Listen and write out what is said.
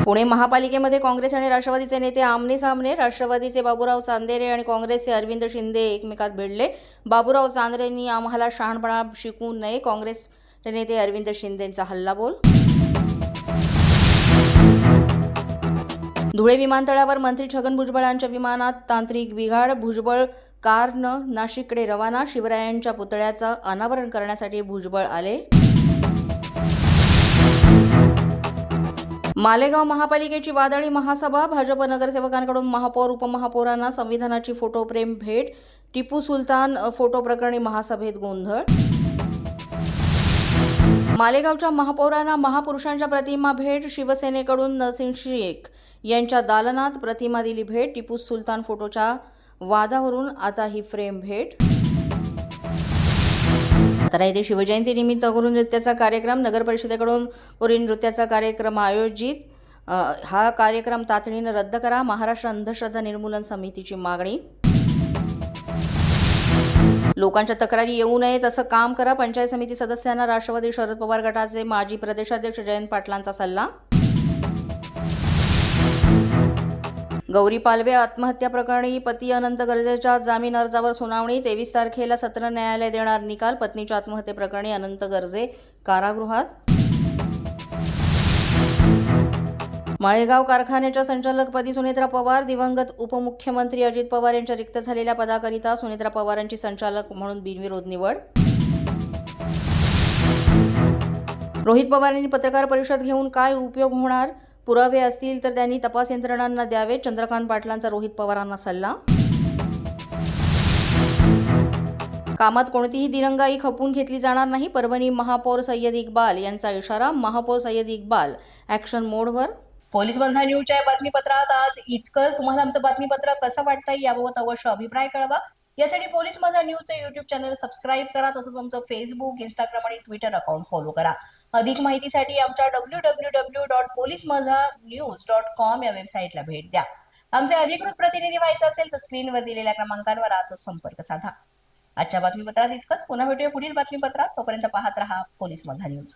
पुणे महापालिकेमध्ये काँग्रेस आणि राष्ट्रवादीचे नेते आमने-सामने. राष्ट्रवादीचे बाबूराव चांदेरे आणि काँग्रेसचे अरविंद शिंदे एकमेकात भिडले. बाबूराव चांदेरेंनी आम्हाला शहाणपणा शिकवू नये, काँग्रेसचे नेते अरविंद शिंदेंचा हल्लाबोल. धुळे विमानतळावर मंत्री छगन भुजबळांच्या विमानात तांत्रिक बिघाड. भुजबळ कारनं नाशिककडे रवाना. शिवरायांच्या पुतळ्याचं अनावरण करण्यासाठी भुजबळ आले. मालेगाव महापालिकेची वादळी महासभा. भाजप नगरसेवकांकडून महापौर उपमहापौरांना संविधानाची फोटो फ्रेम भेट. टिपू सुलतान फोटो प्रकरणी महासभेत गोंधळ. मालेगावच्या महापौरांना महापुरुषांच्या प्रतिमा भेट. शिवसेनेकडून नरसिंह शेख यांच्या दालनात प्रतिमा दिली भेट. टिपू सुलतान फोटोच्या वादावरून आता ही फ्रेम भेट. तर येथे शिवजयंतीनिमित्त गुरु नृत्याचा कार्यक्रम. नगर परिषदेकडून गुरु नृत्याचा कार्यक्रम आयोजित. हा कार्यक्रम तातडीनं रद्द करा, महाराष्ट्र अंधश्रद्धा निर्मूलन समितीची मागणी. लोकांच्या तक्रारी येऊ नयेत असं काम करा, पंचायत समिती सदस्यांना राष्ट्रवादी शरद पवार गटाचे माजी प्रदेशाध्यक्ष जयंत पाटलांचा सल्ला. गौरी पालवे आत्महत्या प्रकरणी पती अनंत गर्जेच्या जामीन अर्जावर सुनावणी. 23 तारखेला सत्र न्यायालय देणार निकाल. पत्नीच्या आत्महत्येप्रकरणी अनंत गर्जे कारागृहात. माळेगाव कारखान्याच्या संचालकपदी सुनेत्रा पवार. दिवंगत उपमुख्यमंत्री अजित पवार यांच्या रिक्त झालेल्या पदाकरिता सुनेत्रा पवारांची संचालक म्हणून बिनविरोध निवड. रोहित पवारांनी पत्रकार परिषद घेऊन काय उपयोग होणार? पुरावे असतील तर त्यांनी तपास यंत्रणांना द्यावे. चंद्रकांत पाटलांचा रोहित पवारांना सल्ला. कामात कोणतीही दिरंगाई खपवून घेतली जाणार नाही, परभणी महापौर सय्यद इक्बाल यांचा इशारा. महापौर सय्यद इक्बाल ॲक्शन मोडवर. पोलीस बंधा न्यूजच्या बातमीपत्रात आज इतकंच. तुम्हाला आमचं बातमीपत्र कसं वाटतंय याबाबत अवश्य अभिप्राय कळवा. यासाठी पोलीस बंधा न्यूजचं युट्यूब चॅनल सबस्क्राईब करा. तसंच आमचं फेसबुक, इंस्टाग्राम आणि ट्विटर अकाउंट फॉलो करा. अधिक माहितीसाठी आमच्या www.policemazhanews.com या वेबसाईटला भेट द्या. आमचे अधिकृत प्रतिनिधी व्हायचं असेल तर स्क्रीनवर दिलेल्या क्रमांकांवर आजच संपर्क साधा. आजच्या बातमीपत्रात इतकंच. पुन्हा भेटूया पुढील बातमीपत्रात. तोपर्यंत पाहत रहा पोलीस माझा न्यूज.